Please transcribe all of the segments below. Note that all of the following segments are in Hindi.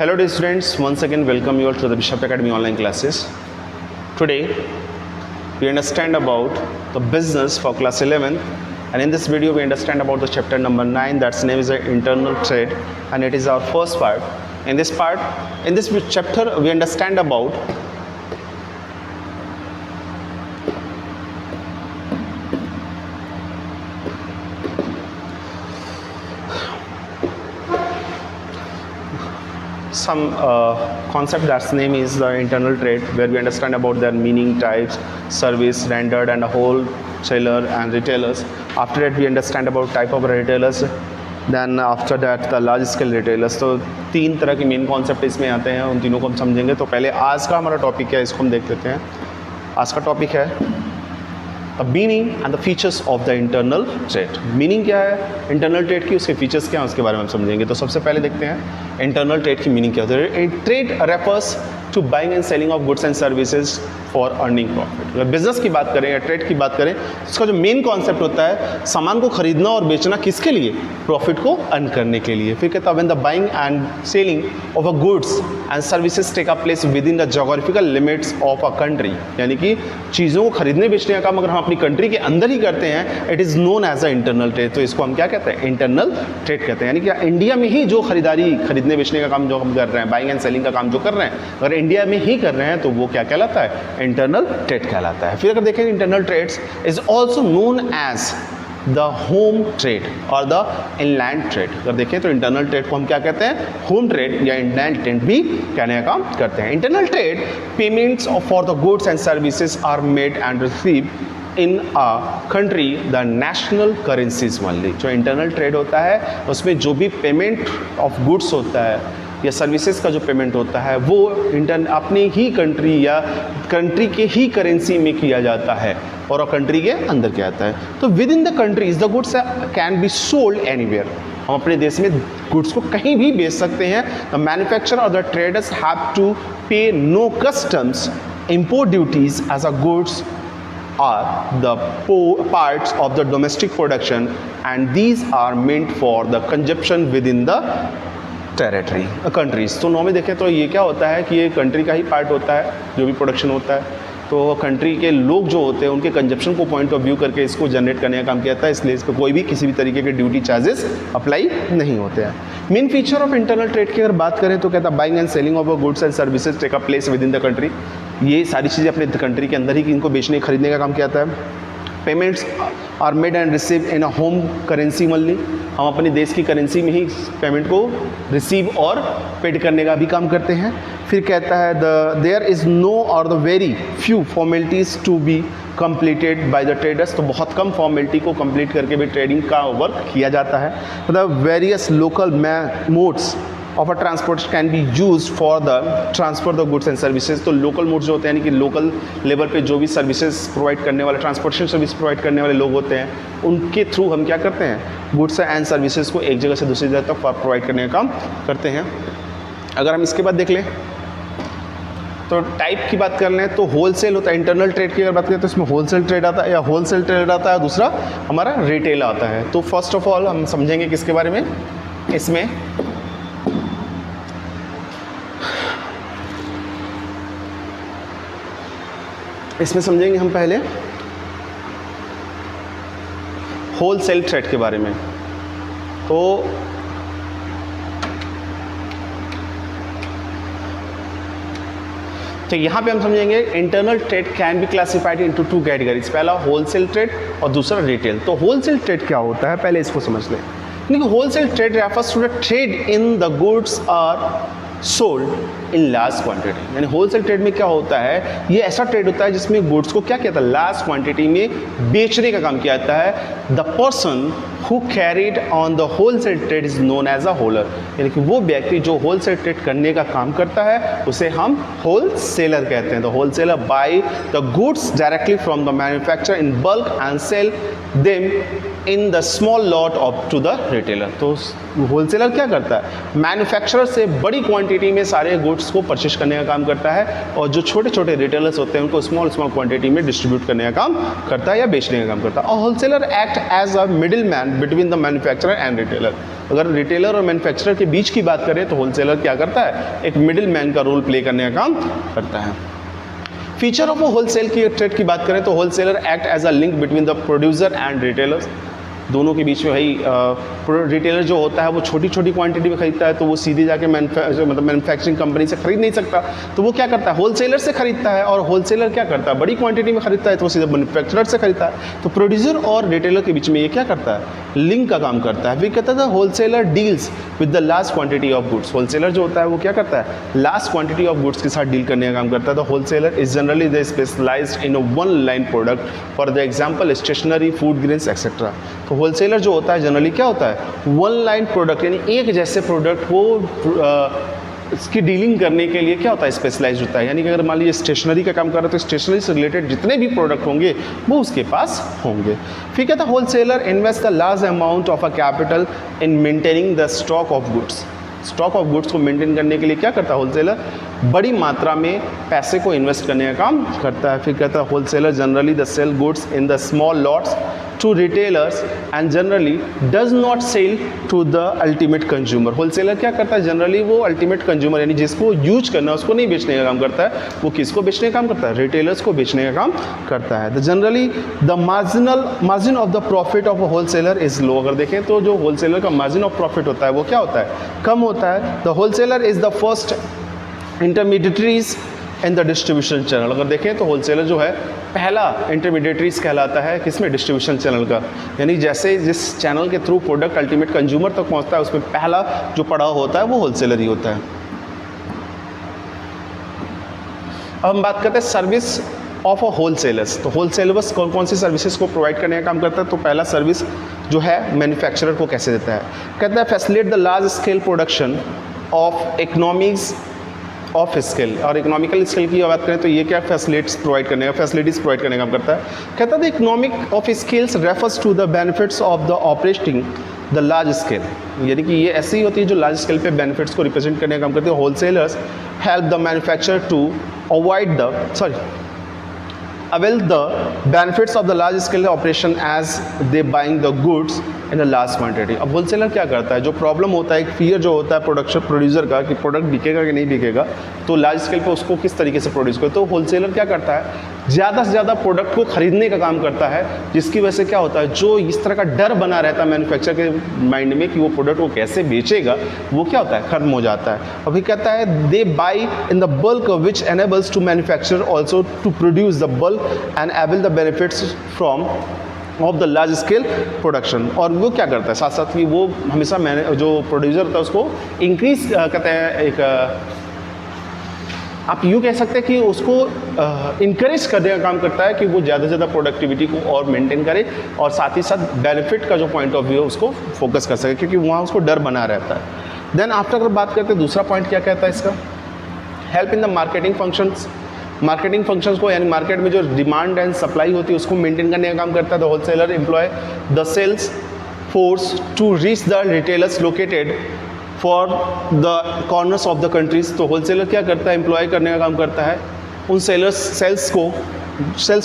Hello dear students, once again welcome you all to the Bishop Academy online classes. Today we understand about the business for class 11, and in this video we understand about the chapter number 9, that's name is the internal trade, and it is our first part. In this chapter we understand about some concept that's name is the internal trade, where we understand about their meaning, types, service rendered, and a wholesaler and retailers. After that we understand about type of retailers, then after that the large scale retailers. तो तीन तरह के मेन कॉन्सेप्ट इसमें आते हैं, उन तीनों को हम समझेंगे. तो पहले आज का हमारा टॉपिक क्या है इसको हम देख लेते हैं. आज का टॉपिक है the meaning and the features of the internal trade. Meaning क्या है इंटरनल ट्रेड की, उसके फीचर्स क्या हैं उसके बारे में हम समझेंगे. तो सबसे पहले देखते हैं इंटरनल ट्रेड की मीनिंग क्या होती है. Trade refers to buying and selling of goods and services for earning profit. अगर बिजनेस की बात करें या ट्रेड की बात करें, इसका जो मेन कॉन्सेप्ट होता है सामान को खरीदना और बेचना किसके लिए, प्रॉफिट को अर्न करने के लिए. फिर कहता है when the buying and selling of a goods and services take a place within the geographical limits of a country. यानी कि चीज़ों को खरीदने बेचने का काम अगर हम अपनी कंट्री के अंदर ही करते हैं, it is known as a internal trade. तो इसको हम क्या कहते हैं, इंटरनल ट्रेड कहते हैं. यानी कि इंडिया में ही जो खरीदने बेचने का काम जो हम कर रहे हैं, बाइंग एंड सेलिंग का काम जो कर रहे हैं, अगर इंडिया में ही कर रहे हैं तो वो क्या कहलाता है, इंटरनल ट्रेड कहलाता है. फिर अगर देखें internal trades is also known as the home trade और द इनलैंड ट्रेड. अगर देखें तो इंटरनल ट्रेड को हम क्या कहते हैं, होम ट्रेड या इनलैंड ट्रेड भी कहने का काम करते हैं. Internal trade payments for the goods and services are made and receive in a country the national currencies only. जो इंटरनल ट्रेड होता है उसमें जो भी पेमेंट ऑफ गुड्स होता है या सर्विसेज का जो पेमेंट होता है वो अपनी ही कंट्री या कंट्री के ही करेंसी में किया जाता है और कंट्री के अंदर किया जाता है. तो with in the countries the goods can be sold anywhere. हम अपने देश में गुड्स को कहीं भी बेच सकते हैं. द मैन्युफैक्चरर और the traders have to pay no customs, import duties as a goods are the parts of the domestic production and these are meant for the consumption within the territory countries. तो नॉर्मली देखें तो ये क्या होता है कि ये कंट्री का ही पार्ट होता है जो भी प्रोडक्शन होता है. तो कंट्री के लोग जो होते हैं उनके कंजप्शन को पॉइंट ऑफ व्यू करके इसको जनरेट करने का काम किया जाता है. इसलिए इसको कोई भी किसी भी तरीके के ड्यूटी चार्जेस अप्लाई नहीं होते हैं. Main feature of internal trade की अगर बात करें तो कहता है buying and selling of goods and services take a place within the country. ये सारी चीज़ें अपने कंट्री के अंदर ही इनको बेचने खरीदने का काम किया जाता है. Payments are made and receive in a home currency only. हम अपने देश की करेंसी में ही पेमेंट को रिसीव और पेड करने का भी काम करते हैं. फिर कहता है देयर इज़ नो और the very few formalities to be completed by the traders. तो बहुत कम फॉर्मेलिटी को कंप्लीट करके भी ट्रेडिंग का वर्क किया जाता है. मतलब various local modes of a transport can be use for the transfer the goods and services. तो लोकल मोड्स जो होते हैं यानी कि लोकल लेवल पे जो भी सर्विसेज प्रोवाइड करने वाले, ट्रांसपोर्टेशन सर्विस प्रोवाइड करने वाले लोग होते हैं, उनके थ्रू हम क्या करते हैं, गुड्स एंड सर्विसेज को एक जगह से दूसरी जगह तक प्रोवाइड करने का काम करते हैं. अगर हम इसके बाद देख लें तो टाइप की बात कर लें तो होलसेल होता है. इंटरनल ट्रेड की अगर बात करें तो इसमें होलसेल ट्रेड आता है या होलसेल ट्रेड आता है, दूसरा हमारा रिटेल आता है. तो फर्स्ट ऑफ ऑल हम समझेंगे किसके बारे में, इसमें समझेंगे हम पहले होलसेल ट्रेड के बारे में. तो यहाँ पे हम समझेंगे internal trade can be classified into two categories. पहला होलसेल ट्रेड और दूसरा रिटेल. तो होलसेल ट्रेड क्या होता है पहले इसको समझ लें. देखिए wholesale trade refers to the trade in the goods are sold in large quantity. यानी होलसेल ट्रेड में क्या होता है, ये ऐसा ट्रेड होता है जिसमें गुड्स को क्या कहता है, लार्ज क्वांटिटी में बेचने का काम किया जाता है. The person who carried on the wholesale trade is known as a holer. यानी कि वो व्यक्ति जो होलसेल ट्रेड करने का काम करता है उसे हम होलसेलर कहते हैं. The wholesaler buy the goods directly from the manufacturer in bulk and sell them in the small lot of to the retailer. तो होलसेलर क्या करता है, मैन्युफैक्चरर से बड़ी क्वांटिटी में सारे गुड्स को परचेज करने का काम करता है, और जो छोटे छोटे रिटेलर्स होते हैं उनको स्मॉल क्वांटिटी में डिस्ट्रीब्यूट करने का काम करता है या बेचने का काम करता है। और wholesaler act as a middle man between the manufacturer and retailer. अगर रिटेलर और मैन्युफैक्चरर के बीच की बात करें तो होलसेलर क्या करता है, एक मिडिल मैन का रोल प्ले करने का काम करता है। फीचर ऑफ होलसेल की ट्रेड की बात करें तो wholesaler act as a link between the producer and retailers. दोनों के बीच में भाई रिटेलर जो होता है वो छोटी छोटी क्वांटिटी में खरीदता है, तो वो सीधे जाके मैन्युफैक्चरिंग कंपनी से खरीद नहीं सकता, तो वो क्या करता है, होलसेलर से खरीदता है। और होलसेलर क्या करता है, बड़ी क्वांटिटी में खरीदता है तो वो सीधे मैन्युफैक्चरर से खरीदता है। तो प्रोड्यूसर और रिटेलर के बीच में ये क्या करता है, लिंक का काम करता है। फिर कहता था wholesaler deals with the large quantity of goods. Wholesaler जो होता है वो क्या करता है, लार्ज क्वांटिटी ऑफ गुड्स के साथ डील करने का काम करता है। तो wholesaler is generally the specialised in one line product, for the example stationery, food grains etcetera. तो होलसेलर जो होता है जनरली क्या होता है, वन लाइन प्रोडक्ट यानी एक जैसे प्रोडक्ट को इसकी डीलिंग करने के लिए क्या होता है, स्पेशलाइज होता है। यानी कि अगर मान लीजिए स्टेशनरी का काम कर रहा है तो स्टेशनरी से रिलेटेड जितने भी प्रोडक्ट होंगे वो उसके पास होंगे। फिर कहता है wholesaler invest the large amount of a capital in maintaining the stock of goods. Stock of goods को मेंटेन करने के लिए क्या करता है होलसेलर, बड़ी मात्रा में पैसे को इन्वेस्ट करने का काम करता है। फिर कहता है wholesaler generally the sell goods in the small lots to retailers and generally does not sell to the ultimate consumer. Wholesaler क्या करता है, जनरली वो अल्टीमेट कंज्यूमर यानी जिसको यूज करना है उसको नहीं बेचने का काम करता है, वो किसको बेचने का काम करता है, रिटेलर्स को बेचने का काम करता है। The generally the margin of the profit of a wholesaler is low. अगर देखें तो जो होलसेलर का मार्जिन ऑफ प्रॉफिट होता है वो क्या होता है, कम होता है। The wholesaler is the first intermediaries in the distribution channel. अगर देखें तो होलसेलर जो है पहला इंटरमीडिएटरीज कहलाता है किसमें, डिस्ट्रीब्यूशन चैनल का। यानी जैसे जिस चैनल के थ्रू प्रोडक्ट अल्टीमेट कंज्यूमर तक पहुंचता है उसमें पहला जो पड़ाव होता है वो होलसेलर ही होता है। अब हम बात करते हैं सर्विस ऑफ अ होलसेलर्स। तो होलसेलर्स कौन कौन सी सर्विसेज को प्रोवाइड करने का काम करता है। तो पहला सर्विस जो है मैन्युफैक्चरर को कैसे देता है, कहता है facilitate the large scale production of economics of scale. और इकोनॉमिकल स्केल की बात करें तो ये क्या फैसिलिटीज प्रोवाइड करने का काम करता है। कहता है economic of scales refers to the benefits of the operating the large scale. यानी कि ये ऐसी होती है जो लार्ज स्केल पे बेनिफिट्स को रिप्रेजेंट करने का काम करते हैं। Wholesalers help the manufacturer to avoid the avail the benefits of the large scale operation as they buying the goods in a large quantity। अब होलसेलर क्या करता है, जो प्रॉब्लम होता है, एक फियर जो होता है प्रोड्यूसर का कि प्रोडक्ट बिकेगा कि नहीं बिकेगा, तो लार्ज स्केल पे उसको किस तरीके से प्रोड्यूस करे। तो होलसेलर क्या करता है, ज़्यादा से ज़्यादा प्रोडक्ट को खरीदने का काम करता है, जिसकी वजह से क्या होता है, जो इस तरह का डर बना रहता है मैन्युफैक्चरर के माइंड में कि वो प्रोडक्ट को कैसे बेचेगा, वो क्या होता है, खत्म हो जाता है। अभी कहता है they buy in the bulk which enables to manufacturer also to produce the bulk and avail the benefits from of the large scale production. और वो क्या करता है, साथ साथ कि वो हमेशा जो प्रोड्यूसर होता है उसको इंक्रीज कहते हैं, एक आप यूँ कह सकते हैं कि उसको इनकरेज करने का काम करता है कि वो ज़्यादा से ज़्यादा प्रोडक्टिविटी को और मेंटेन करे, और साथ ही साथ बेनिफिट का जो पॉइंट ऑफ व्यू है उसको फोकस कर सके, क्योंकि वहाँ उसको डर बना रहता है। देन आफ्टर अगर बात करते हैं दूसरा पॉइंट क्या कहता है इसका, help in the marketing functions. Marketing functions को यानी मार्केट में जो डिमांड एंड सप्लाई होती है उसको मेंटेन करने का काम करता है। The wholesaler employ the sales force to reach the retailers located for the corners of the countries. तो होलसेलर क्या करता है, एम्प्लॉय करने का काम करता है उन सेल्स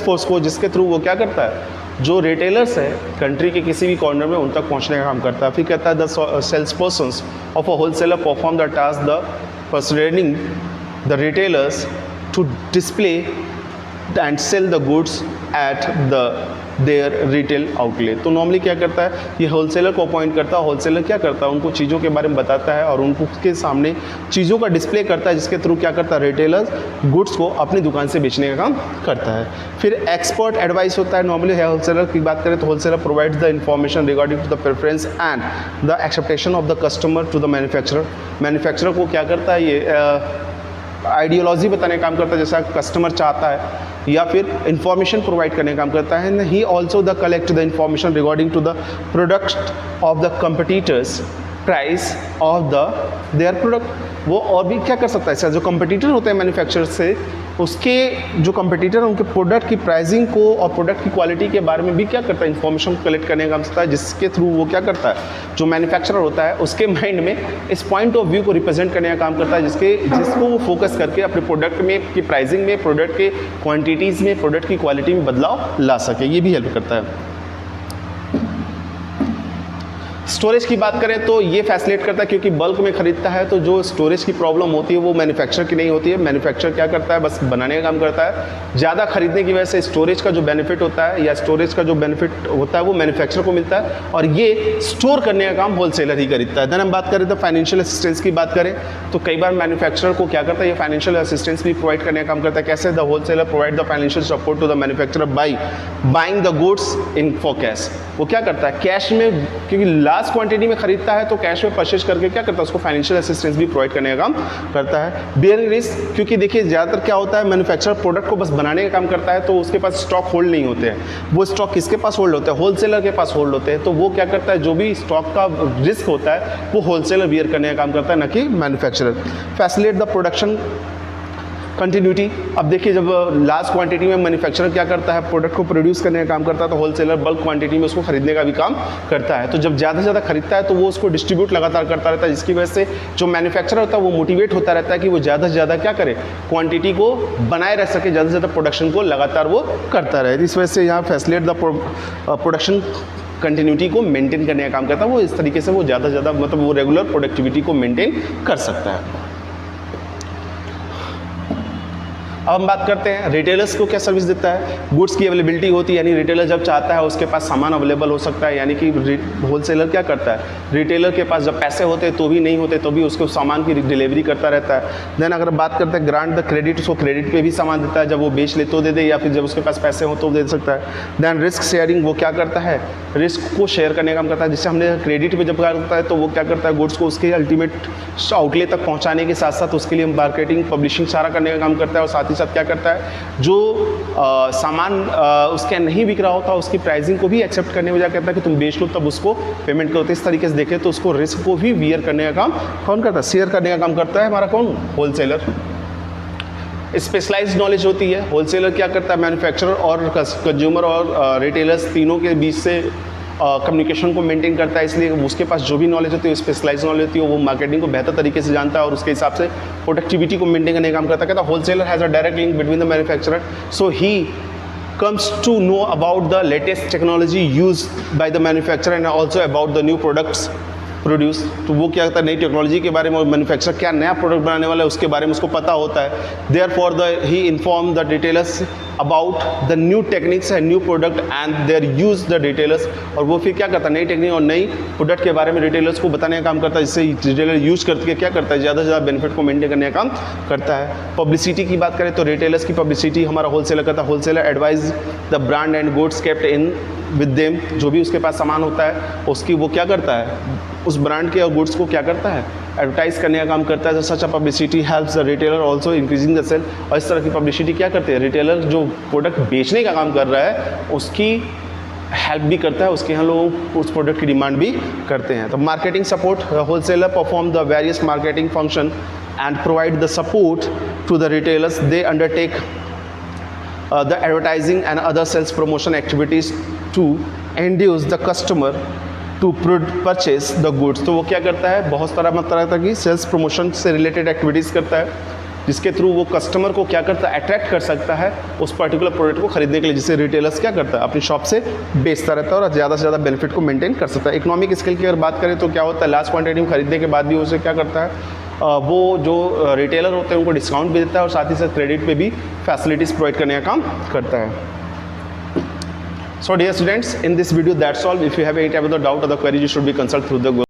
फोर्स को जिसके थ्रू वो क्या करता है, जो रिटेलर्स है कंट्री के किसी भी कॉर्नर में उन तक पहुंचने का काम करता है। फिर कहता है the sales persons of a wholesaler perform the task the persuading the retailers to display and sell the goods at their retail outlet। तो नॉर्मली क्या करता है, ये होलसेलर को अपॉइंट करता है। होलसेलर क्या करता है, उनको चीज़ों के बारे में बताता है और उनको के सामने चीज़ों का डिस्प्ले करता है, जिसके थ्रू क्या करता है, रिटेलर गुड्स को अपनी दुकान से बेचने का काम करता है। फिर एक्सपर्ट एडवाइस होता है। नॉर्मली होलसेलर की बात करें तो wholesaler provides the information regarding to the preference and the expectation of the customer to the manufacturer. Manufacturer को क्या करता है, ये आइडियोलॉजी बताने का काम करता है जैसा कस्टमर चाहता है, या फिर इंफॉर्मेशन प्रोवाइड करने का काम करता है। He also the collect the information regarding to the product of the competitors price of their product. वो और भी क्या कर सकता है, जो कंपटीटर होते हैं मैन्युफैक्चरर से, उसके जो कंपटीटर हैं उनके प्रोडक्ट की प्राइसिंग को और प्रोडक्ट की क्वालिटी के बारे में भी क्या करता है, इन्फॉर्मेशन कलेक्ट करने का काम करता है, जिसके थ्रू वो क्या करता है, जो मैन्युफैक्चरर होता है उसके माइंड में इस पॉइंट ऑफ व्यू को रिप्रेजेंट करने का काम करता है, जिसको वो फोकस करके अपने प्रोडक्ट में की प्राइसिंग में, प्रोडक्ट के क्वान्टिटीज़ में, प्रोडक्ट की क्वालिटी में बदलाव ला सके। ये भी हेल्प करता है। स्टोरेज की बात करें तो ये फैसिलिटेट करता है, क्योंकि बल्क में खरीदता है तो जो स्टोरेज की प्रॉब्लम होती है वो मैन्युफैक्चर की नहीं होती है। मैन्युफैक्चर क्या करता है, बस बनाने का काम करता है। ज़्यादा खरीदने की वजह से स्टोरेज का जो बेनिफिट होता है या स्टोरेज का जो बेनिफिट होता है वो मैन्युफैक्चर को मिलता है, और ये स्टोर करने का काम होलसेलर ही खरीदता है। देन हम बात करें तो फाइनेंशियल असिस्टेंस की बात करें तो कई बार मैन्युफैक्चरर को क्या करता है, ये फाइनेंशियल असिस्टेंस भी प्रोवाइड करने का काम करता है। कैसे? The wholesaler provide the financial support to the manufacturer by buying the goods in for cash. वो क्या करता है, कैश में, क्योंकि लार्ज क्वांटिटी में खरीदता है तो कैश में परचेज करके क्या करता है, उसको फाइनेंशियल असिस्टेंस भी प्रोवाइड करने का काम करता है। बियरिंग रिस्क, क्योंकि देखिए ज़्यादातर क्या होता है, मैन्युफैक्चरर प्रोडक्ट को बस बनाने का काम करता है तो उसके पास स्टॉक होल्ड नहीं होते हैं। वो स्टॉक किसके पास होल्ड होता है, होलसेलर के पास होल्ड होते हैं। तो वो क्या करता है, जो भी स्टॉक का रिस्क होता है वो होलसेलर बियर करने का काम करता है, न कि manufacturer. Facilitate the production continuity. अब देखिए, जब लार्ज क्वांटिटी में मैन्युफैक्चरर क्या करता है, प्रोडक्ट को प्रोड्यूस करने का काम करता है, तो होलसेलर बल्क क्वांटिटी में उसको खरीदने का भी काम करता है। तो जब ज़्यादा से ज़्यादा खरीदता है तो वो उसको डिस्ट्रीब्यूट लगातार करता रहता है, जिसकी वजह से जो मैन्युफैक्चरर होता है वो मोटिवेट होता रहता है कि वो ज़्यादा से ज़्यादा क्या करे, क्वांटिटी को बनाए रह सके, ज़्यादा से ज़्यादा प्रोडक्शन को लगातार वो करता रहे। इस वजह से यहाँ फैसिलिटेट द प्रोडक्शन कंटिन्यूटी को मेंटेन करने का काम करता है। वो इस तरीके से वो ज़्यादा से ज़्यादा मतलब वो रेगुलर प्रोडक्टिविटी को मेंटेन कर सकता है। अब हम बात करते हैं रिटेलर्स को क्या सर्विस देता है। गुड्स की अवेलेबिलिटी होती है, यानी रिटेलर जब चाहता है उसके पास सामान अवेलेबल हो सकता है, यानी कि होलसेलर क्या करता है, रिटेलर के पास जब पैसे होते हैं तो भी नहीं होते तो भी उसको सामान की डिलीवरी करता रहता है। देन अगर बात करते हैं ग्रांट द क्रेडिट, उसको क्रेडिट पे भी सामान देता है, जब वो बेच ले तो दे दे, या फिर जब उसके पास पैसे हो तो दे सकता है। देन रिस्क शेयरिंग, वो क्या करता है, रिस्क को शेयर करने का काम करता है। जिससे हमने क्रेडिट पे जब करता है तो वो क्या करता है, गुड्स को उसके अल्टीमेट आउटलेट तक पहुँचाने के साथ साथ उसके लिए मार्केटिंग पब्लिशिंग सारा करने का काम करता है, और साथ ही साथ क्या करता है, जो सामान उसके नहीं बिक रहा होता उसकी प्राइसिंग को भी एक्सेप्ट करने में कहता है कि तुम बेच लो तब उसको पेमेंट करो। तो इस तरीके से देखें तो उसको रिस्क को भी बियर करने का काम कौन करता है, शेयर करने का काम करता है हमारा कौन, होलसेलर। स्पेशलाइज्ड नॉलेज होती है, होलसेलर क्या करता है, मैन्युफैक्चरर और कंज्यूमर और रिटेलर्स तीनों के बीच से कम्युनिकेशन को मेंटेन करता है, इसलिए उसके पास जो भी नॉलेज होती है, स्पेशलाइज नॉलेज होती है, वो मार्केटिंग को बेहतर तरीके से जानता है और उसके हिसाब से प्रोडक्टिविटी को मेंटेन करने का काम करता है। कहता है wholesaler has a direct link between the manufacturer, so he comes to know about the latest technology used by the manufacturer and also about the new products produce. तो वो क्या करता है, नई टेक्नोलॉजी के बारे में, और मैन्युफैक्चरर क्या नया प्रोडक्ट बनाने वाला है उसके बारे में उसको पता होता है। Therefore he inform the retailers about the new techniques and new product and their use the retailers, और वो फिर क्या करता है, नई टेक्निक और नई प्रोडक्ट के बारे में रिटेलर्स को बताने का काम करता है, जिससे रिटेलर यूज करके क्या करता है, ज़्यादा से ज़्यादा बेनिफिट को मेंटेन करने का काम करता है। पब्लिसिटी की बात करें तो रिटेलर्स की पब्लिसिटी हमारा होलसेलर करता है। Wholesaler advise the brand and goods kept in with them, जो भी उसके पास सामान होता है उसकी वो क्या करता है, उस ब्रांड के और गुड्स को क्या करता है, एडवर्टाइज करने का काम करता है। Such a publicity helps the retailer also increasing the sale, और इस तरह की पब्लिसिटी क्या करते हैं, रिटेलर जो प्रोडक्ट बेचने का काम कर रहा है उसकी हेल्प भी करता है, उसके यहाँ लोग उस प्रोडक्ट की डिमांड भी करते हैं। तो marketing support, wholesaler perform the various marketing function and provide the support to the retailers, they undertake the advertising and other sales promotion activities to induce the customer to purchase the goods। तो वो क्या करता है, बहुत तरह की सेल्स प्रमोशन से रिलेटेड एक्टिविटीज़ करता है, जिसके थ्रू वो कस्टमर को क्या करता है, अट्रैक्ट कर सकता है उस पर्टिकुलर प्रोडक्ट को खरीदने के लिए, जिससे रिटेलर्स क्या करता है, अपनी शॉप से बेचता रहता है और ज़्यादा से ज़्यादा बेनिफिट को मेंटेन कर सकता है। इकोनॉमिक स्केल की अगर बात करें तो क्या होता है, लार्ज क्वांटिटी में खरीदने के बाद भी उसे क्या करता है, वो जो रिटेलर होते हैं उनको डिस्काउंट भी देता है और साथ ही साथ क्रेडिट पे भी फैसिलिटीज़ प्रोवाइड करने का काम करता है। So dear students, in this video that's all. If you have any type of doubt or the query, you should be consult through the